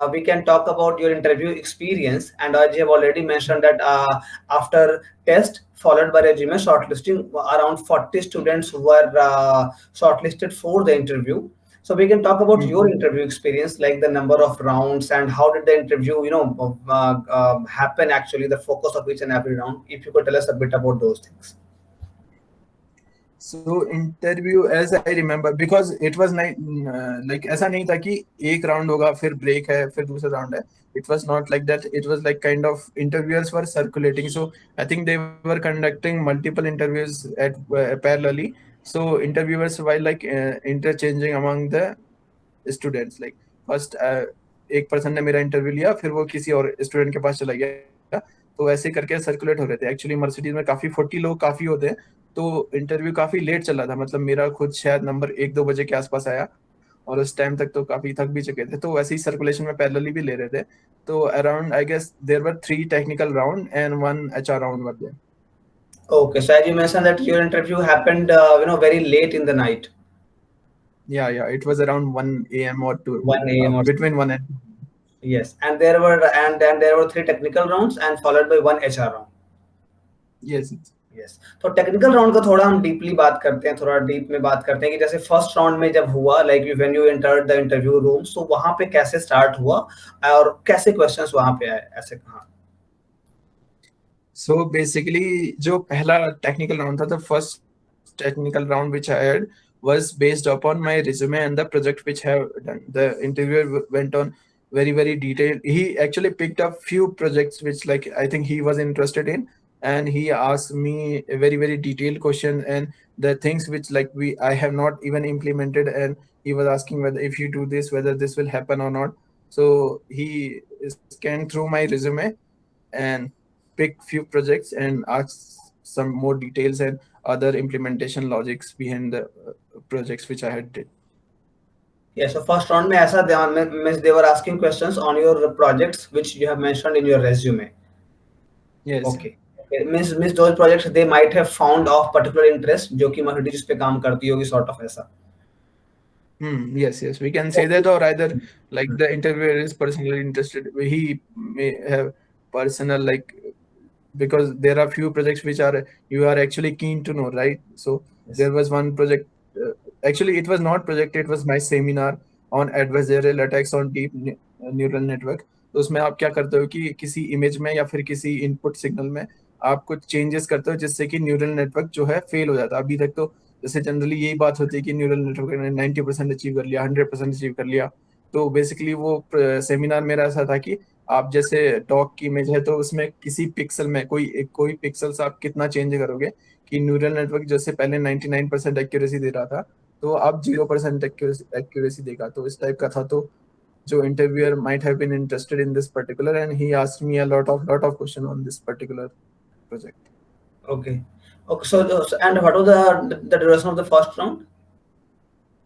we can talk about your interview experience. And as you have already mentioned that after test followed by resume shortlisting, around 40 students were shortlisted for the interview. So we can talk about your Hmm. interview experience, like the number of rounds and how did the interview, happen actually, the focus of each and every round. If you could tell us a bit about those things. So interview as I remember, because it was not like ऐसा नहीं था कि एक round होगा फिर break है फिर दूसरा round है. It was not like that. It was like kind of interviewers were circulating. So I think they were conducting multiple interviews at parallelly. So interviewers were like interchanging among the students. Like first एक person ने मेरा interview लिया, फिर वो किसी और student के पास चला गया. तो ऐसे करके circulate हो रहे थे. Actually मर्सिडीज में काफी 40 लोग काफी होते हैं. तो इंटरव्यू काफी लेट चला था, मतलब मेरा खुद शायद नंबर 1-2 बजे के आसपास आया, और उस टाइम तक तो काफी थक भी चुके थे, तो वैसे ही सर्कुलेशन में पैरेलली भी ले रहे थे. तो around I guess there were 3 technical round and 1 HR round were there. Okay, so as you mentioned that your interview happened, very late in the night, Yeah, it was around 1 a.m. or 2, 1 a.m. or between 1 and 2. yes, and there were three technical rounds and followed by one HR round. Yes. Yes, तो technical round का थोड़ा हम deeply बात करते हैं, थोड़ा deep में बात करते हैं कि जैसे फर्स्ट राउंड में जब हुआ, like when you entered the interview room, so वहां पे कैसे स्टार्ट हुआ और कैसे क्वेश्चंस वहां पे आए, ऐसे कहा. So basically, जो पहला technical round था, the first technical round which I had was based upon my resume and the project which I have done. The interviewer went on very detailed. He actually picked up few projects which like I think he was interested in, and he asked me a very detailed question, and the things which like I have not even implemented, and he was asking whether if you do this, whether this will happen or not. So he scanned through my resume and pick few projects and ask some more details and other implementation logics behind the projects which I had did. Yes, so first round में ऐसा ध्यान में means they were asking questions on your projects which you have mentioned in your resume. Yes. Okay, means those projects they might have found of particular interest जो कि Mercedes जिस पे काम करती होगी, सॉर्ट ऑफ ऐसा. Yes. We can say that, or either like the interviewer is personally interested. He may have personal like, because there are few projects which are you are actually keen to know, right? So Yes. there was one project. Actually, it was not project. It was my seminar on adversarial attacks on deep neural network. तो उसमें आप क्या करते हो कि किसी image में या फिर किसी इनपुट सिग्नल में आप कुछ चेंजेस करते हो जिससे कि न्यूरल नेटवर्क जो है फेल हो जाता है. अभी तक तो जैसे जनरली यही बात होती है कि न्यूरल नेटवर्क ने 90% अचीव कर लिया, 100% अचीव कर लिया. तो बेसिकली वो सेमिनार मेरा ऐसा था कि आप जैसे डॉग की इमेज है, तो उसमें किसी पिक्सल में कोई पिक्सल्स आप कितना चेंज करोगे कि न्यूरल नेटवर्क जैसे पहले 99% एक्यूरेसी दे रहा था, तो अब 0% एक्यूरेसी देगा. तो इस टाइप का था. तो जो interviewer might have been interested in this particular, and he asked me a lot of question on this particular project. Okay. Okay. So and what was the duration of the first round?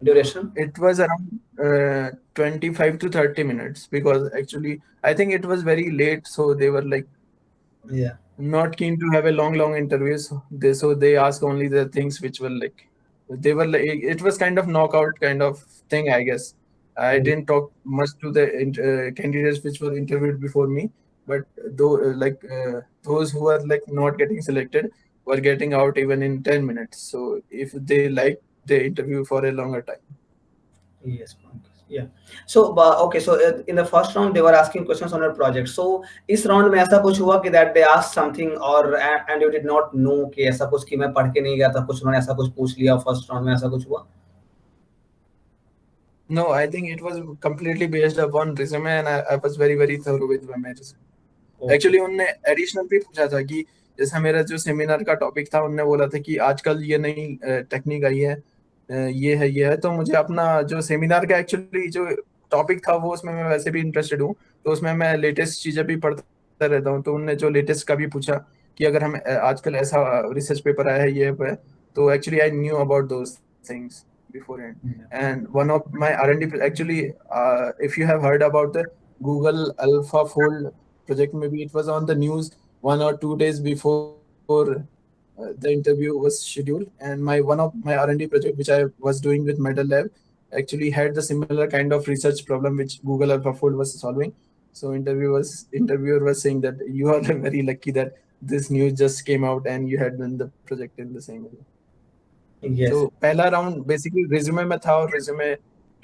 Duration? It was around 25 to 30 minutes, because actually I think it was very late, so they were like Yeah. not keen to have a long interviews. So they ask only the things which were like, they were like, it was kind of knockout kind of thing, I guess. I didn't talk much to the candidates which were interviewed before me, but though those who are like not getting selected were getting out even in 10 minutes. So if they like, they interview for a longer time. Yes. Okay. Yeah. So okay. So in the first round they were asking questions on your project. So इस round में ऐसा कुछ हुआ कि that they asked something or and you did not know कि ऐसा कुछ कि मैं पढ़ के नहीं गया था, कुछ उन्होंने ऐसा कुछ पूछ लिया first round में, ऐसा कुछ हुआ? No, I think it was completely based upon resume, and I was very thorough with my resume. Okay. Actually उनने एडिशनल भी पूछा था कि जैसा मेरा जो सेमिनार का टॉपिक था, उनने बोला था कि आजकल ये नई टेक्निक आई है, ये है. तो मुझे अपना जो सेमिनार का एक्चुअली जो टॉपिक था वो उसमें मैं वैसे भी इंटरेस्टेड हूँ, तो उसमें मैं लेटेस्ट चीज़ें भी पढ़ता रहता हूँ. तो उनने जो लेटेस्ट का भी पूछा कि अगर हम आजकल ऐसा रिसर्च पेपर आया है ये है, तो actually I knew about those things beforehand. And one of my R&D actually, if you have heard about the Google AlphaFold project, maybe it was on the news 1 or 2 days before the interview was scheduled. And one of my R&D project which I was doing with Metal Lab, actually had the similar kind of research problem which Google AlphaFold was solving. So interviewer was saying that you are very lucky that this news just came out and you had done the project in the same way. Yes. So पहला round basically resume में था, और resume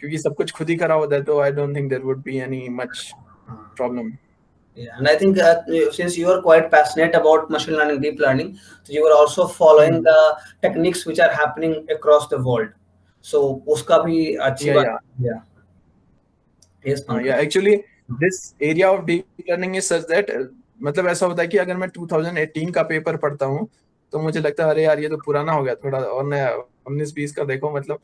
क्योंकि सब कुछ खुद ही करा होता है तो I don't think there would be any much problem. Yeah, and I think since you are quite passionate about machine learning, deep learning, so you are also following the techniques which are happening across the world. So उसका भी अच्छी Yeah, बात. yeah. Yeah. Yes, Pankaj. Yeah, actually this area of deep learning is such that मतलब ऐसा होता है कि अगर मैं 2018 का पेपर पढ़ता हूँ तो मुझे लगता है अरे यार ये तो पुराना हो गया थोड़ा, और नया 19-20 का देखो, मतलब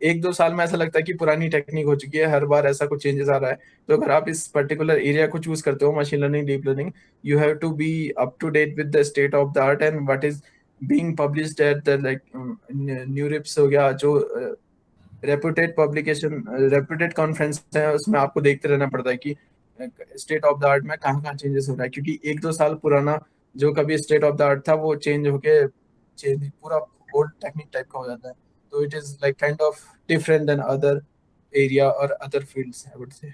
1-2 साल में ऐसा लगता है कि पुरानी टेक्निक हो चुकी है, हर बार ऐसा कुछ चेंजेस आ रहा है. तो अगर आप इस पर्टिकुलर एरिया को चूज करते हो, machine learning, deep learning, you have to be up to date with the state of the art and what is being published at the like NeurIPS हो गया, जो रेपुटेड पब्लिकेशन, रेपुटेड कॉन्फ्रेंस है, उसमें आपको देखते रहना पड़ता है कि स्टेट ऑफ द आर्ट में कहाँ कहाँ चेंजेस हो रहा है, क्योंकि 1-2 साल पुराना जो कभी स्टेट ऑफ द आर्ट था वो चेंज होके पूरा ओल्ड टेक्निक टाइप का हो जाता है. तो it is like kind of different than other area और other fields, I would say.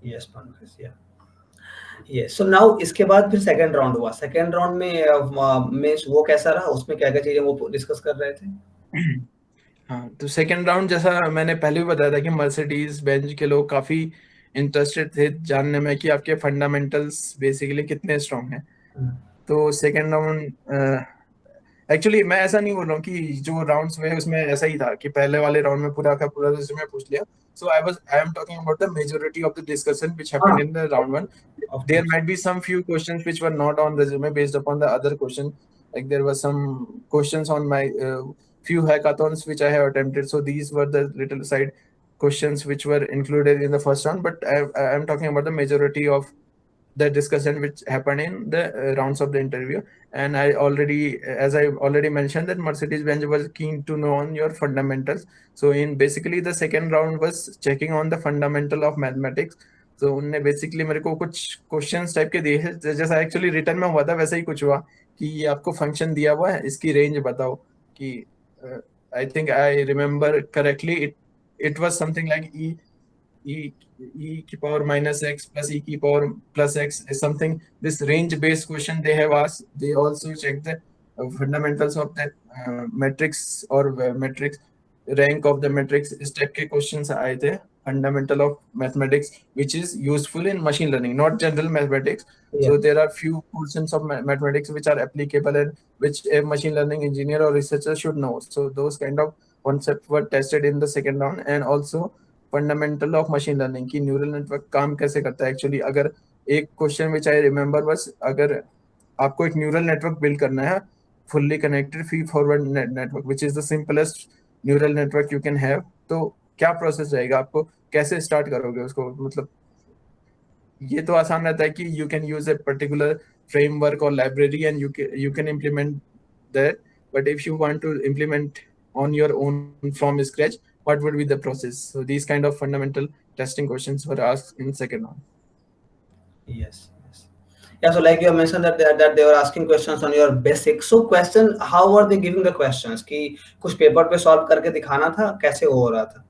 Yes, Pankaj. Yeah. Yes. So now इसके बाद फिर सेकंड राउंड हुआ. सेकंड राउंड में वो कैसा रहा, उसमें क्या क्या चीजें वो डिस्कस कर रहे थे? हाँ, तो सेकंड राउंड जैसा मैंने पहले भी बताया था कि मर्सिडीज बेंज के लोग काफी इंटरेस्टेड थे जानने में कि आपके फंडामेंटल्स बेसिकली कितने स्ट्रांग हैं. तो सेकंड राउंड एक्चुअली मैं ऐसा नहीं बोल रहा हूँ कि जो राउंड्स हुए उसमें ऐसा ही था कि पहले वाले राउंड में पूरा का पूरा रिज्यूमे पूछ लिया. So I am talking about the majority of the discussion which happened in the round 1. There might be some few questions which were not on resume based upon the other question. Like there were some questions on my few hackathons which I have attempted. So these were the little side questions which were included in the first round. But I am talking about the majority of the discussion which happened in the rounds of the interview. And as I already mentioned, that Mercedes-Benz was keen to know on your fundamentals. So in basically the second round was checking on the fundamental of mathematics. तो उनने basically मेरे को कुछ questions type के दिए हैं, जैसा actually return में हुआ था वैसा ही कुछ हुआ कि ये आपको फंक्शन दिया हुआ है, इसकी रेंज बताओ. कि I think I remember correctly it was something like e की पावर -x plus e की power +x is something. This range based question they have asked. They also check the fundamentals of that matrix or matrix rank of the matrix. इस type के questions आए थे. Fundamental of mathematics, which is useful in machine learning, not general mathematics. Yeah. So there are few portions of mathematics which are applicable and which a machine learning engineer or researcher should know. So those kind of concepts were tested in the second round. And also fundamental of machine learning कि neural network काम कैसे करता है. Actually अगर एक question which I remember was, अगर आपको एक neural network build करना है, fully connected feed forward network, which is the simplest neural network you can have, तो क्या प्रोसेस रहेगा, आपको कैसे स्टार्ट करोगे उसको. मतलब ये तो आसान रहता है कि you can use a particular framework और library and you can implement that. But if you want to implement on your own from scratch, what would be the process? So these kind of fundamental testing questions were asked in second round. Yes. Yeah, so like you mentioned that they were asking questions on your basic. So question, how were they giving the questions? कि कुछ paper पे solve करके दिखाना था, कैसे हो रहा था?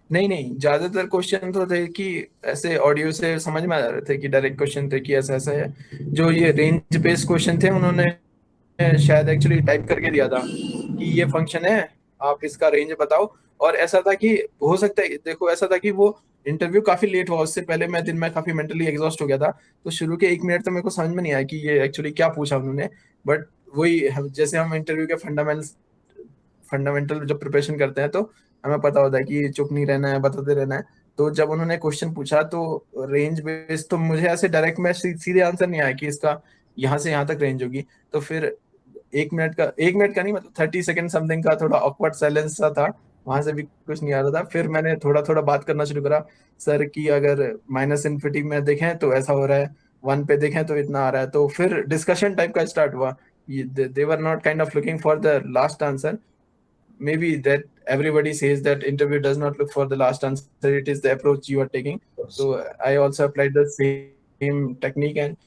नहीं, ज्यादातर क्वेश्चन तो थे कि ऐसे ऑडियो से समझ में आ रहे थे कि डायरेक्ट क्वेश्चन थे कि ऐसा ऐसा है. जो ये रेंज बेस्ड क्वेश्चन थे उन्होंने शायद एक्चुअली टाइप करके दिया था कि ये फंक्शन है, आप इसका रेंज बताओ. और ऐसा था कि हो सकता है, देखो ऐसा था कि वो इंटरव्यू काफी लेट हुआ, उससे पहले मैं दिन में काफी मेंटली एग्जॉस्ट हो गया था. तो शुरू के 1 मिनट तो मेरे को समझ में नहीं आया कि ये एक्चुअली क्या पूछा उन्होंने. बट वही जैसे हम इंटरव्यू के फंडामेंटल जब प्रिपरेशन करते हैं तो हमें पता होता है कि चुप नहीं रहना है, बताते रहना है. तो जब उन्होंने क्वेश्चन पूछा तो रेंज बेस्ड, तो मुझे ऐसे डायरेक्ट में सीधे आंसर नहीं आया कि इसका यहाँ से यहाँ तक रेंज होगी. तो फिर 1 मिनट का नहीं, मतलब 30 सेकंड समथिंग का थोड़ा ऑकवर्ड साइलेंस सा था, वहां से भी कुछ नहीं आ रहा था. फिर मैंने थोड़ा बात करना शुरू करा, सर की अगर -इन्फिनिटी में देखें तो ऐसा हो रहा है, 1 पे देखें तो इतना आ रहा है. तो फिर डिस्कशन टाइप का स्टार्ट हुआ. They were not kind of looking for the last answer. Maybe that everybody says that interview does not look for the last answer, it is the approach you are taking. So I also applied the same technique and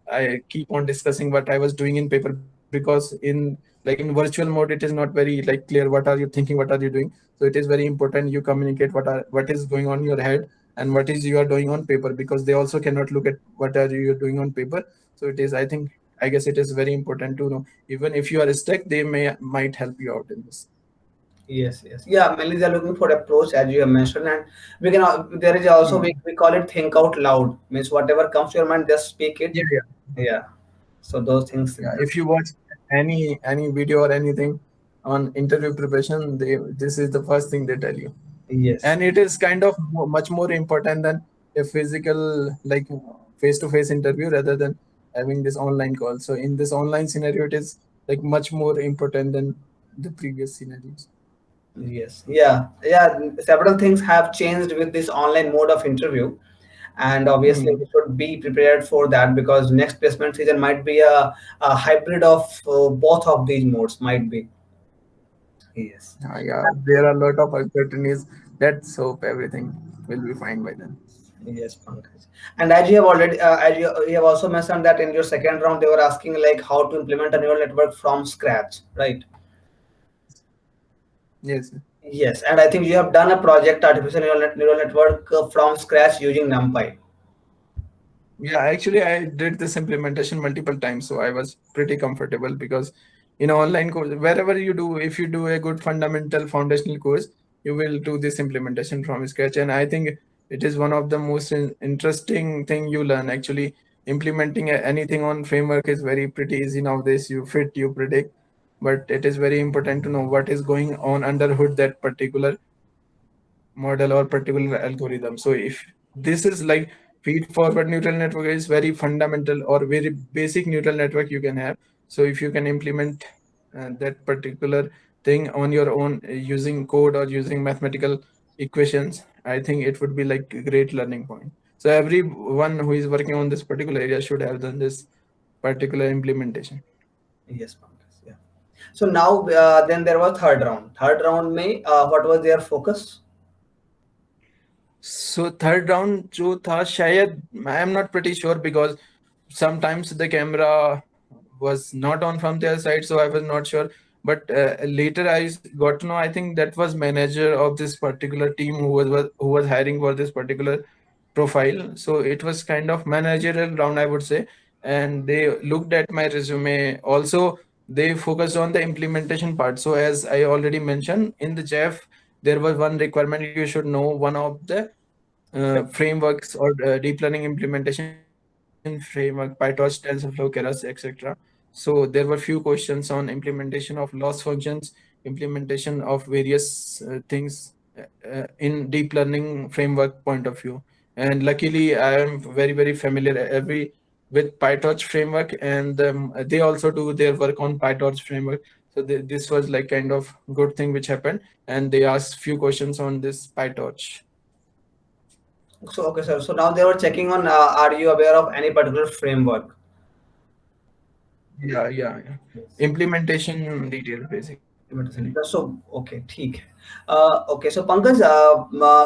I keep on discussing what I was doing in paper, because in like in virtual mode it is not very like clear what are you thinking, what are you doing. So it is very important you communicate what is going on in your head and what is you are doing on paper, because they also cannot look at what are you doing on paper. So it is, I guess it is very important to know, even if you are stuck, they might help you out in this. Yes, yes. Yeah, mainly they're looking for approach as you have mentioned, and we can there is also Hmm. we call it think out loud. Means whatever comes to your mind, just speak it. Yeah, yeah. Yeah. So those things. Yeah, if you watch any video or anything on interview preparation, they this is the first thing they tell you, Yes. and it is kind of much more important than a physical like face-to-face interview rather than having this online call. So in this online scenario, it is like much more important than the previous scenarios. Yes. Yeah. Yeah. Several things have changed with this online mode of interview, and obviously Hmm. we should be prepared for that because next placement season might be a hybrid of both of these modes. Might be. Yes. Yeah, there are a lot of uncertainties. Let's hope everything will be fine by then. Yes, Pankaj. And as you have already, you have also mentioned that in your second round, they were asking like how to implement a neural network from scratch, right? Yes. Yes, and I think you have done a project artificial neural network from scratch using NumPy. Yeah, actually, I did this implementation multiple times, so I was pretty comfortable because in online course, wherever you do, if you do a good fundamental foundational course, you will do this implementation from scratch. And I think it is one of the most interesting thing you learn. Actually, implementing anything on framework is very pretty easy nowadays. You fit, you predict, but it is very important to know what is going on under hood that particular model or particular algorithm. So if this is like feed forward neural network is very fundamental or very basic neural network you can have. So if you can implement that particular thing on your own using code or using mathematical equations, I think it would be like a great learning point. So everyone who is working on this particular area should have done this particular implementation. Yes, Pankaj. Yeah. So now, then there was third round. Third round, May, what was their focus? So third round जो था शायद I am not pretty sure because sometimes the camera was not on from their side, so I was not sure. But later I got to know, I think that was manager of this particular team who was hiring for this particular profile. So it was kind of managerial round, I would say. And they looked at my resume. Also, they focused on the implementation part. So as I already mentioned in the JEF, there was one requirement you should know one of the frameworks or deep learning implementation framework, PyTorch, TensorFlow, Keras, etc. So there were few questions on implementation of loss functions, implementation of various things in deep learning framework point of view. And luckily, I am very familiar every with PyTorch framework, and they also do their work on PyTorch framework. So this was like kind of good thing which happened, and they asked few questions on this PyTorch. So, okay, sir. So now they were checking on are you aware of any particular framework? Yeah. Yes. Implementation details basically. So okay, ठीक है. Okay, so Pankaj,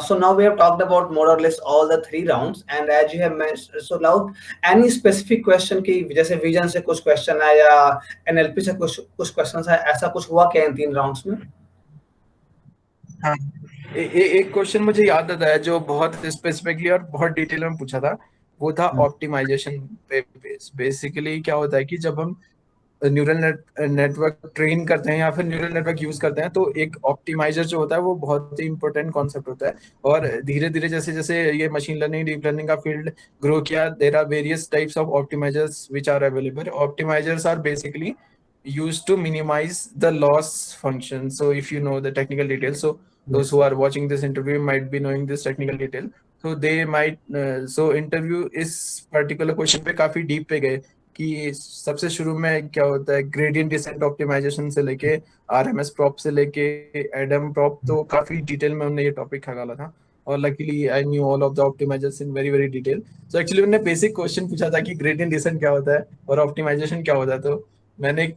so now we have talked about more or less all the three rounds, and as you have mentioned, so now any specific question की जैसे vision से कुछ question है या NLP से कुछ क्वेश्चन है, ऐसा कुछ हुआ क्या इन तीन राउंड्स में? हाँ, एक क्वेश्चन मुझे याद आता है जो बहुत स्पेसिफिकली और बहुत डिटेल में पूछा था, वो था ऑप्टिमाइजेशन पे बेसिकली क्या होता है कि जब हम न्यूरल नेटवर्क ट्रेन करते हैं या फिर न्यूरल नेटवर्क यूज करते हैं, तो एक ऑप्टिमाइजर जो होता है वो बहुत ही इंपॉर्टेंट कॉन्सेप्ट होता है। और धीरे धीरे जैसे जैसे ये मशीन लर्निंग डीप लर्निंग का फील्ड ग्रो किया, there are various types of optimizers which are available. Optimizers are basically used to minimize the loss function. So if you know the technical details, so those who are watching this interview might be knowing this technical detail, so they might so interview इस particular question पे काफी deep पे गए कि सबसे शुरू में क्या होता है, ग्रेडियंट डिसेंट ऑप्टिमाइजेशन से लेके आरएमएस प्रॉप से लेके एडम प्रॉप, तो काफी डिटेल में हमने ये टॉपिक खगाला था। और luckily I knew all of the optimisers in very detail. So actually उन्होंने बेसिक क्वेश्चन पूछा था कि ग्रेडियंट डिसेंट क्या होता है और ऑप्टिमाइजेशन क्या होता है, तो मैंने एक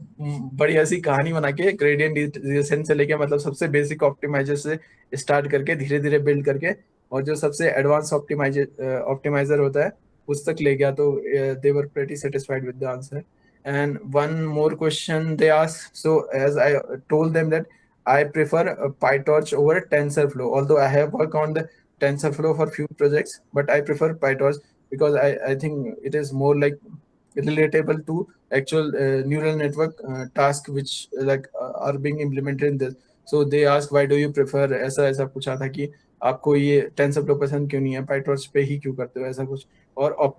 बड़ी ऐसी कहानी बना के ग्रेडियंट डिसेंट से लेके मतलब सबसे बेसिक ऑप्टिमाइजर से स्टार्ट करके धीरे धीरे बिल्ड करके और जो सबसे एडवांस ऑप्टिमाइजर होता है उस तक ले गया, तो they were pretty satisfied with the answer. And one more question they asked. So as I told them that I prefer PyTorch over TensorFlow, although I have worked on the TensorFlow for few projects, but I prefer PyTorch because I think it is more like relatable to actual neural network task which are being implemented in this. So they ask why do you prefer, ऐसा ऐसा पूछा था कि आपको ये TensorFlow पसंद क्यों नहीं है, PyTorch पे ही क्यों करते हो, ऐसा कुछ। और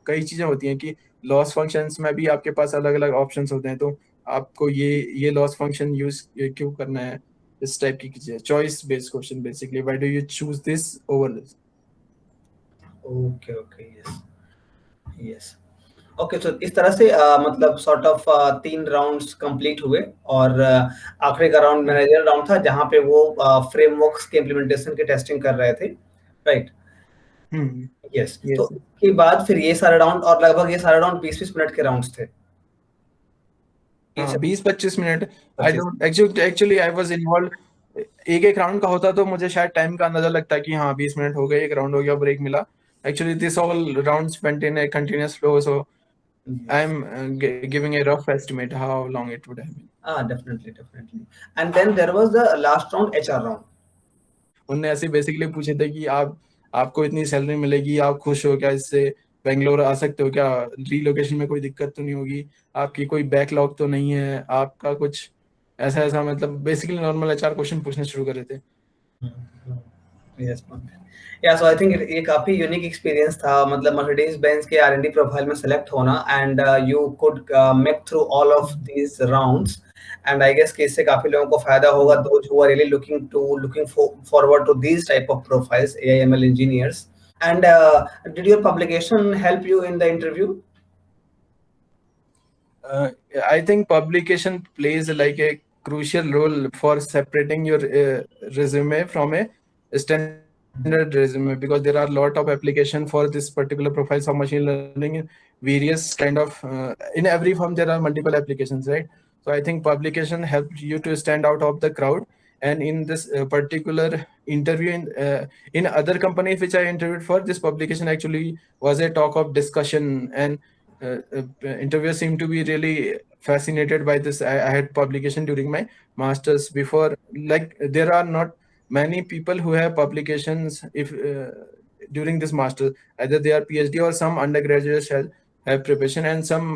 कई चीजें होती हैं कि लॉस फंक्शंस में भी आपके पास अलग अलग ऑप्शंस होते हैं, तो आपको ये लॉस फंक्शन यूज क्यों करना है, इस टाइप की चीजें। Choice based question basically, why do you choose this over this. Okay okay, yes yes. Okay, तो इस तरह से मतलब सॉर्ट ऑफ 3 राउंड्स कंप्लीट हुए, और आखिरी का राउंड मैनेजर राउंड था जहां पे वो फ्रेमवर्क्स के इम्प्लीमेंटेशन की टेस्टिंग कर रहे थे, राइट? यस। तो यस। उसके बाद फिर ये सारे राउंड, और लगभग ये सारे राउंड 20-20 मिनट के राउंड्स थे। हाँ 20-25 minute. I 25। Don't actually I was involve. एक एक राउंड का होता तो मुझे शायद टाइम का अंदाजा लगता कि हाँ 20 मिनट हो गए, एक राउंड हो गया, ब्रेक मिला। Actually this all rounds went in a continuous flow, so I am giving a rough estimate how long it would have been. Definitely definitely. And then there was the last round, HR round. उनने ऐसे basically पूछे थे कि आपको इतनी salary मिलेगी, आप खुश हो क्या इससे, बेंगलोर आ सकते हो क्या, रीलोकेशन में कोई दिक्कत तो नहीं होगी, आपकी कोई बैकलॉग तो नहीं है, आपका कुछ ऐसा ऐसा, मतलब बेसिकली नॉर्मल एचआर क्वेश्चन पूछने शुरू कर रहे थे। यस या, सो आई थिंक ये काफी यूनिक एक्सपीरियंस था, मतलब मर्सिडीज बेंज के आर&डी प्रोफाइल में सेलेक्ट होना, and you could make through all of these rounds, and I guess कि इससे काफी लोगों को फायदा होगा, those who are really looking forward to these type of profiles, AIML engineers. And did your publication help you in the interview? I think publication plays like a crucial role for separating your resume from a standard resume, because there are a lot of application for this particular profiles of machine learning in various kind of in every firm there are multiple applications, right? So I think publication helps you to stand out of the crowd. And in this particular interview in other companies which I interviewed for, this publication actually was a talk of discussion, and interviewers seem to be really fascinated by this. I had publication during my masters before. Like there are not many people who have publications if during this master. Either they are PhD or some undergraduates have preparation, and some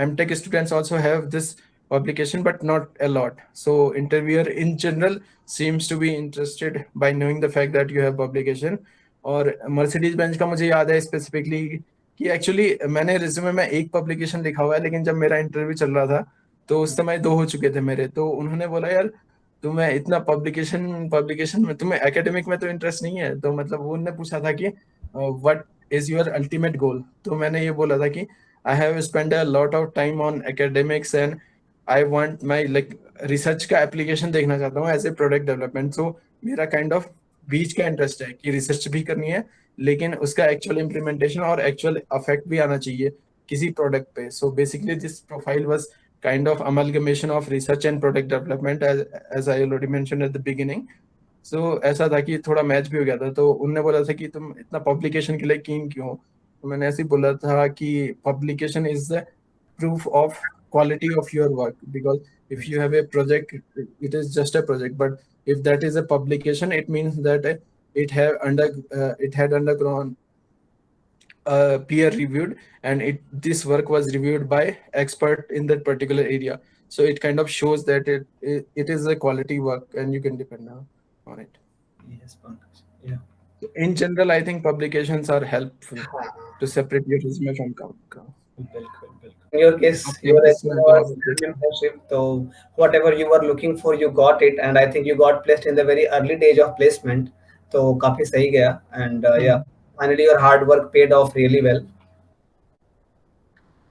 MTech students also have this publication, but not a lot. So interviewer in general seems to be interested by knowing the fact that you have publication. और Mercedes Benz का मुझे याद है specifically कि actually मैंने resume में एक publication लिखा हुआ है, लेकिन जब मेरा इंटरव्यू चल रहा था तो उस समय 2 हो चुके थे मेरे। तो उन्होंने बोला यार तुम्हें इतना पब्लिकेशन में, तुम्हें एकेडमिक में तो इंटरेस्ट नहीं है, तो मतलब वो उन्होंने पूछा था कि what is your ultimate goal. तो मैंने ये बोला था कि I have spend a lot of time on academics and I want my like research का एप्लीकेशन देखना चाहता हूँ एज ए प्रोडक्ट डेवलपमेंट। सो मेरा काइंड ऑफ बीच का इंटरेस्ट है कि रिसर्च भी करनी है, लेकिन उसका एक्चुअल इम्प्लीमेंटेशन और एक्चुअल इफेक्ट भी आना चाहिए किसी प्रोडक्ट पे। So basically this profile was kind of amalgamation of research and product development as I already mentioned at the beginning. सो ऐसा था कि थोड़ा मैच भी हो गया था। तो उनने बोला था कि तुम इतना पब्लिकेशन के लिए कीन क्यों हो, तो मैंने ऐसे ही बोला था कि publication is the proof of quality of your work, because if you have a project it is just a project, but if that is a publication it means that it had undergone peer reviewed, and this work was reviewed by expert in that particular area. So it kind of shows that it is a quality work and you can depend on it. Yes, Pankaj. Yeah. In general I think publications are helpful to separate your resume from com. बिल्कुल बिल्कुल। In your case, your resume was internship, so whatever you were looking for, you got it, and I think you got placed in the very early stage of placement. तो काफी सही गया, and yeah, finally your hard work paid off really well.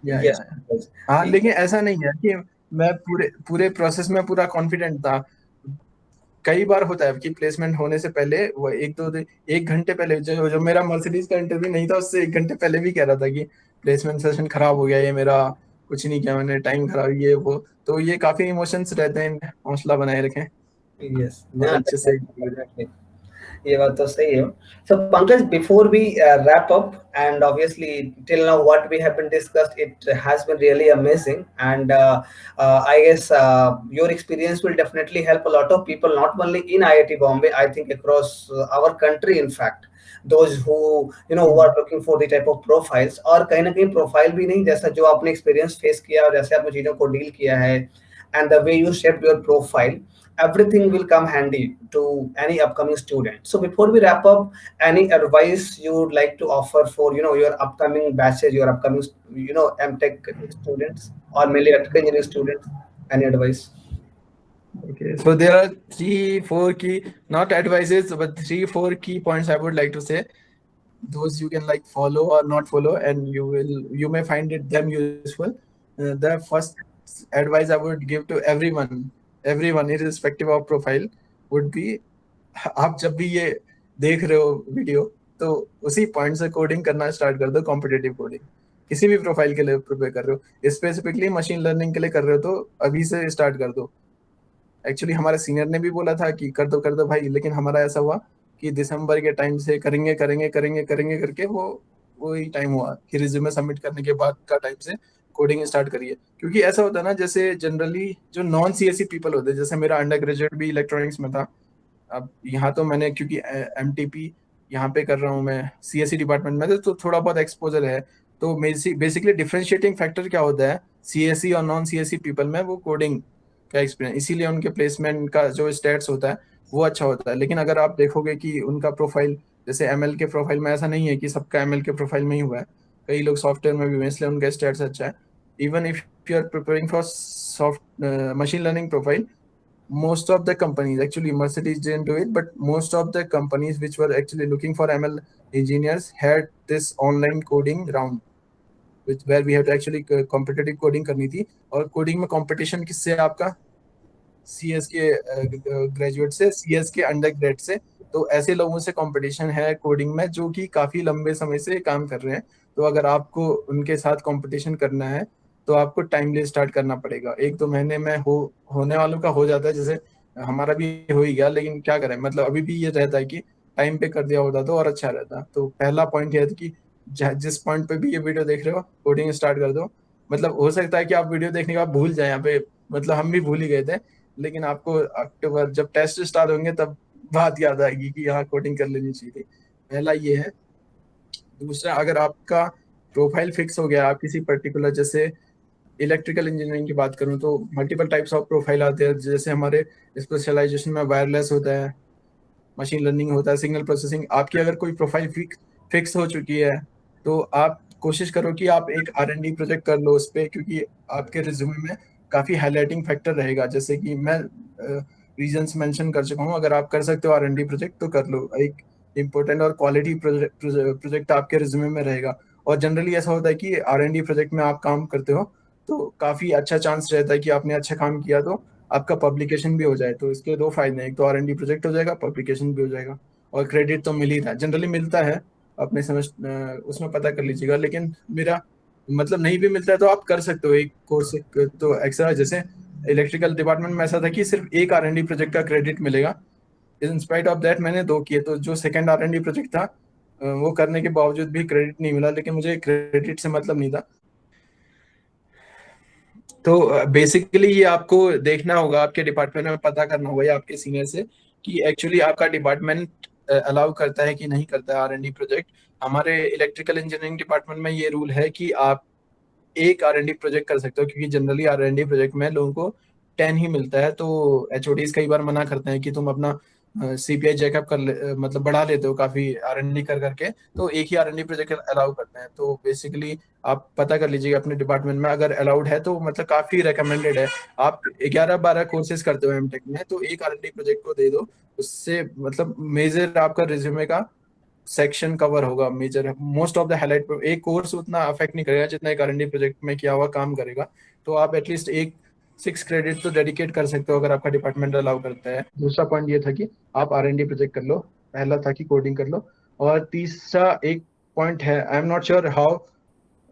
Yes. हाँ, लेकिन ऐसा नहीं है कि मैं पूरे प्रोसेस में पूरा कॉन्फिडेंट था। कई बार होता है कि प्लेसमेंट होने से पहले वो एक घंटे पहले जो मेरा मर्सिडीज का इंटरव्यू नहीं था उससे 1 घंटे पहले भी कह रहा था कि प्लेसमेंट सेशन खराब हो गया, ये मेरा कुछ नहीं किया मैंने, टाइम खराब, ये वो। तो ये काफी इमोशंस रहते हैं, हौसला बनाए रखें। Yes. अच्छे से ये बात तो सही है. So Pankaj, before we wrap up, and obviously till now what we have been discussed, it has been really amazing, and I guess your experience will definitely help a lot of people, not only in IIT Bombay, I think across our country, in fact. Those who who are looking for the type of profiles, और कहीं ना कहीं profile भी नहीं, जैसा जो आपने experience face किया और जैसे आपने चीजों को डील किया है, and the way you shaped your profile, everything will come handy to any upcoming student. So before we wrap up, any advice you would like to offer for your upcoming batches, your upcoming MTech students or mainly electrical engineering students? Any advice? Okay, so there are 3-4 key, not advices, but 3-4 key points I would like to say. Those you can like follow or not follow, and you may find it them useful. The first advice I would give to everyone irrespective of profile would be, आप जब भी ये देख रहे हो video, तो उसी point से कोडिंग करना स्टार्ट कर दो. कॉम्पिटिटिव कोडिंग किसी भी प्रोफाइल के लिए प्रिपेयर कर रहे हो, स्पेसिफिकली मशीन लर्निंग के लिए कर रहे हो, तो अभी से स्टार्ट कर दो. एक्चुअली हमारे सीनियर ने भी बोला था कि कर दो भाई, लेकिन हमारा ऐसा हुआ कि दिसंबर के टाइम से करेंगे करेंगे करेंगे करेंगे करके वही टाइम हुआ कि रिज्यूमे सबमिट करने के बाद का टाइम से कोडिंग स्टार्ट करिए. क्योंकि ऐसा होता है ना, जैसे जनरली जो नॉन सीएससी पीपल होते हैं, जैसे मेरा अंडर ग्रेजुएट भी इलेक्ट्रॉनिक्स में था. अब यहाँ तो मैंने क्योंकि एमटीपी यहाँ पे कर रहा हूँ मैं सीएससी डिपार्टमेंट में, तो थोड़ा बहुत एक्सपोजर है. तो बेसिकली डिफरेंशिएटिंग फैक्टर क्या होता है सीएससी और नॉन सीएससी पीपल में, वो कोडिंग का एक्सपीरियंस, इसीलिए उनके प्लेसमेंट का जो स्टेट्स होता है वो अच्छा होता है. लेकिन अगर आप देखोगे कि उनका प्रोफाइल, जैसे एमएल के प्रोफाइल में ऐसा नहीं है कि सबका एमएल के प्रोफाइल में ही हुआ है, कई लोग सॉफ्टवेयर में भी हुए, इसलिए उनका स्टेट्स अच्छा है. Even if you are preparing for soft machine learning profile, most of the companies, actually Mercedes didn't do it, but most of the companies which were actually looking for ML engineers had this online coding round, where we had to actually competitive coding करनी थी. और coding में competition किससे? आपका CS के graduate से, CS के under grade से. तो ऐसे लोगों से कंपटीशन है कोडिंग में जो कि काफी लंबे समय से काम कर रहे हैं. तो अगर आपको उनके साथ कंपटीशन करना है तो आपको टाइमली स्टार्ट करना पड़ेगा. 1-2 महीने में होने वालों का हो जाता है, जैसे हमारा भी हो ही गया. लेकिन क्या करें, मतलब अभी भी ये रहता है कि टाइम पे कर दिया होता तो और अच्छा रहता. तो पहला पॉइंट ये था कि जिस पॉइंट पे भी ये वीडियो देख रहे हो, कोडिंग स्टार्ट कर दो. मतलब हो सकता है कि आप वीडियो देखने के बाद भूल जाए, यहाँ पे मतलब हम भी भूल ही गए थे, लेकिन आपको अक्टूबर जब टेस्ट स्टार्ट होंगे तब बात याद आएगी कि यहाँ कोडिंग कर लेनी चाहिए. पहला ये है. दूसरा, अगर आपका प्रोफाइल फिक्स हो गया, आप किसी पर्टिकुलर, जैसे इलेक्ट्रिकल इंजीनियरिंग की बात करूं तो मल्टीपल टाइप्स ऑफ प्रोफाइल आते हैं. जैसे हमारे स्पेशलाइजेशन में वायरलेस होता है, मशीन लर्निंग होता है, सिग्नल प्रोसेसिंग. आपकी अगर कोई प्रोफाइल फिक्स हो चुकी है तो आप कोशिश करो कि आप एक R&D प्रोजेक्ट कर लो उस पर, क्योंकि आपके रिज्यूमे में काफ़ी हाईलाइटिंग फैक्टर रहेगा. जैसे कि मैं रीजंस मेंशन कर चुका हूँ. अगर आप कर सकते हो R&D प्रोजेक्ट तो कर लो. एक इम्पोर्टेंट और क्वालिटी प्रोजेक्ट आपके रिज्यूमे में रहेगा. और जनरली ऐसा होता है कि R&D प्रोजेक्ट में आप काम करते हो तो काफ़ी अच्छा चांस रहता है कि आपने अच्छा काम किया तो आपका पब्लिकेशन भी हो जाए. तो इसके 2 फायदे हैं, एक तो R&D प्रोजेक्ट हो जाएगा, पब्लिकेशन भी हो जाएगा, और क्रेडिट तो मिल ही रहा है. जनरली मिलता है, अपने समझ उसमें पता कर लीजिएगा. लेकिन मेरा मतलब नहीं भी मिलता है तो आप कर सकते हो एक कोर्स तो एक्स्ट्रा. जैसे इलेक्ट्रिकल डिपार्टमेंट में ऐसा था कि सिर्फ एक R&D प्रोजेक्ट का क्रेडिट मिलेगा. इन स्पाइट ऑफ दैट मैंने 2 किए, तो जो सेकेंड R&D प्रोजेक्ट था वो करने के बावजूद भी क्रेडिट नहीं मिला, लेकिन मुझे क्रेडिट से मतलब नहीं था. तो बेसिकली ये आपको देखना होगा, आपके डिपार्टमेंट में पता करना होगा या आपके सीनियर से कि एक्चुअली आपका डिपार्टमेंट अलाउ करता है कि नहीं करता है R&D प्रोजेक्ट. हमारे इलेक्ट्रिकल इंजीनियरिंग डिपार्टमेंट में ये रूल है कि आप एक R&D प्रोजेक्ट कर सकते हो, क्योंकि जनरली R&D प्रोजेक्ट में लोगों को 10 ही मिलता है. तो HODs कई बार मना करते हैं कि तुम अपना CPI जैकअप मतलब बढ़ा लेते हो काफ़ी R&D कर करके, तो एक ही R&D प्रोजेक्ट अलाउ करते हैं. तो बेसिकली आप पता कर लीजिएगा अपने डिपार्टमेंट में, अगर अलाउड है तो मतलब काफ़ी रिकमेंडेड है. आप 11-12 कोर्सेज करते हो एमटेक में, तो एक R&D प्रोजेक्ट को दे दो, उससे मतलब मेजर आपका रिज्यूमे का सेक्शन कवर होगा. Major most of the highlight. एक कोर्स उतना अफेक्ट नहीं करेगा जितना एक R&D प्रोजेक्ट में किया हुआ काम करेगा. तो आप एटलीस्ट 6 क्रेडिट तो डेडिकेट कर सकते हो अगर आपका डिपार्टमेंट अलाउ करता है. दूसरा पॉइंट ये था कि आप R&D प्रोजेक्ट कर लो. पहला था कि कोडिंग कर लो. और तीसरा एक पॉइंट है, I am not sure how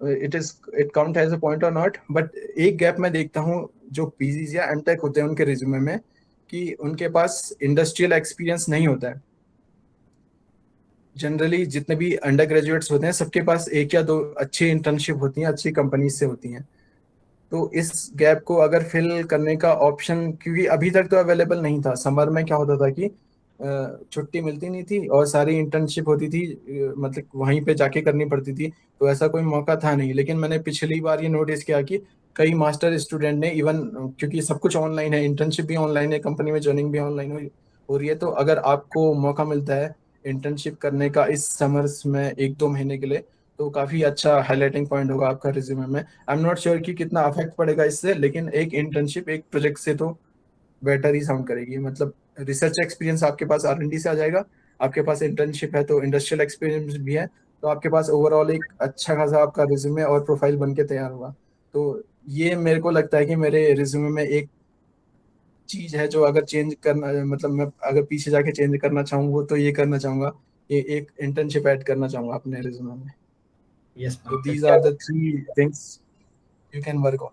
it count as a point और नॉट, बट एक गैप मैं देखता हूँ जो पीजीज या एमटेक होते हैं उनके रिज्यूमे में, कि उनके पास इंडस्ट्रियल एक्सपीरियंस नहीं होता है. जनरली जितने भी अंडर ग्रेजुएट्स होते हैं सबके पास एक या दो अच्छी इंटर्नशिप होती हैं, अच्छी कंपनीज से होती हैं। तो इस गैप को अगर फिल करने का ऑप्शन, क्योंकि अभी तक तो अवेलेबल नहीं था। समर में क्या होता था कि छुट्टी मिलती नहीं थी और सारी इंटर्नशिप होती थी, मतलब वहीं पे जाके करनी पड़ती थी, तो ऐसा कोई मौका था नहीं। लेकिन मैंने पिछली बार ये नोटिस किया कि कई मास्टर स्टूडेंट ने इवन, क्योंकि सब कुछ ऑनलाइन है, इंटर्नशिप भी ऑनलाइन है, कंपनी में ज्वाइनिंग भी ऑनलाइन हो रही है, तो अगर आपको मौका मिलता है इंटर्नशिप करने का इस समर्स में 1-2 महीने के लिए, तो काफी अच्छा हाईलाइटिंग पॉइंट होगा आपका रिज्यूमे में। आई एम नॉट श्योर कि कितना अफेक्ट पड़ेगा इससे, लेकिन एक इंटर्नशिप एक प्रोजेक्ट से तो बेटर ही साउंड करेगी। मतलब रिसर्च एक्सपीरियंस आपके पास R&D से आ जाएगा, आपके पास इंटर्नशिप है तो इंडस्ट्रियल एक्सपीरियंस भी है, तो आपके पास ओवरऑल एक अच्छा खासा आपका रिज्यूमे और प्रोफाइल बन के तैयार होगा। तो ये मेरे को लगता है कि मेरे रिज्यूमे में एक चीज है जो अगर चेंज करना, मतलब मैं अगर पीछे जाके चेंज करना चाहूँ तो ये करना चाहूंगा, ये एक इंटर्नशिप ऐड करना चाहूंगा अपने रिज्यूमे में। Yes, तो Pankaj. These are the 3 things you can work on.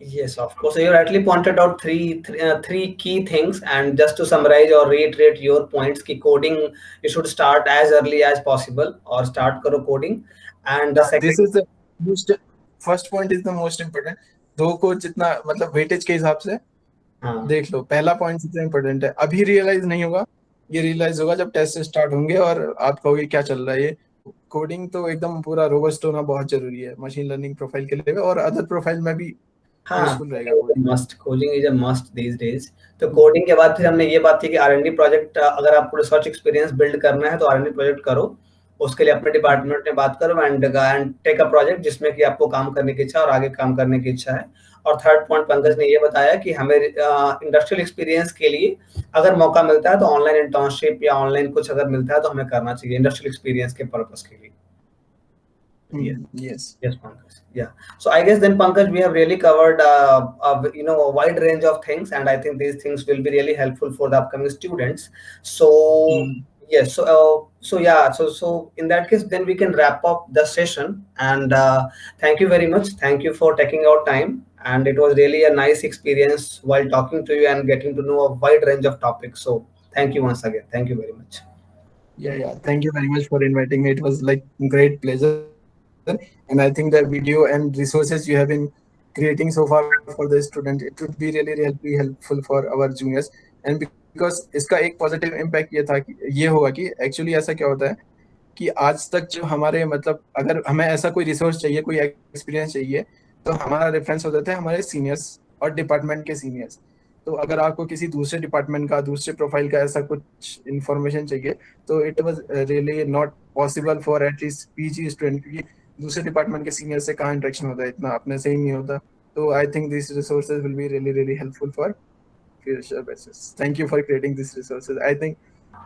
Yes, of course. So you rightly pointed out three key things, and just to summarize or reiterate your points, कि coding you should start as early as possible or start करो coding, and the second. This is the most, first point is the most important. दो को जितना मतलब weightage के हिसाब से हाँ देख लो, पहला पॉइंट सबसे इम्पोर्टेंट है। अभी रियलाइज नहीं होगा, ये रियलाइज होगा जब टेस्ट स्टार्ट होंगे और आप कहोगे क्या चल रहा है ये। कोडिंग तो एकदम पूरा रोबस्ट होना बहुत जरूरी है मशीन लर्निंग प्रोफाइल के लिए, और अदर प्रोफाइल में भी हाँ, यूजफुल रहेगा coding. Must, coding is a must these days. तो कोडिंग के बाद फिर हमने ये बात की कि R&D प्रोजेक्ट, अगर आपको रिसर्च एक्सपीरियंस बिल्ड करना है तो R&D प्रोजेक्ट करो, उसके लिए अपने डिपार्टमेंट में बात करो एंड टेक अ प्रोजेक्ट जिसमें कि आपको काम करने की इच्छा और आगे काम करने की इच्छा है। और थर्ड पॉइंट पंकज ने ये बताया कि हमें इंडस्ट्रियल एक्सपीरियंस के लिए अगर मौका मिलता है तो ऑनलाइन इंटर्नशिप या ऑनलाइन कुछ अगर मिलता है तो हमें करना चाहिए इंडस्ट्रियल एक्सपीरियंस के पर्पस के लिए। Yes. Yes, Pankaj. Yeah. So I guess then, Pankaj, we have really covered, a wide range of things, and I think these things will be really helpful for the upcoming students. So yes, so in that case, then we can wrap up the session. And thank you very much. Thank you for taking out time, and it was really a nice experience while talking to you and getting to know a wide range of topics. So thank you once again. Thank you very much. Yeah. Thank you very much for inviting me. It was like great pleasure. And I think the video and resources you have been creating so far for the student, it would be really helpful for our juniors. And because इसका एक positive impact ये था कि ये होगा कि actually ऐसा क्या होता है कि आज तक जो हमारे, मतलब अगर हमें ऐसा कोई रिसोर्स चाहिए, कोई एक्सपीरियंस चाहिए, तो हमारा रेफरेंस हो जाता है हमारे सीनियर्स और डिपार्टमेंट के सीनियर्स। तो अगर आपको किसी दूसरे डिपार्टमेंट का, दूसरे प्रोफाइल का ऐसा कुछ इन्फॉर्मेशन चाहिए, तो it was really not possible for at least PG student, क्योंकि दूसरे डिपार्टमेंट के सीनियर से कहाँ इंटरेक्शन होता है, इतना अपने से ही नहीं होता। तो I think this resources will be really helpful for future batches. Thank you for creating this resources. I think,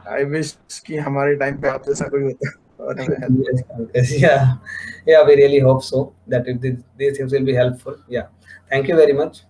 I wish कि हमारे टाइम पे आप जैसा कोई होता और हमें हेल्प करता। Yes, yeah, we really hope so that these things will be helpful. Yeah, thank you very much.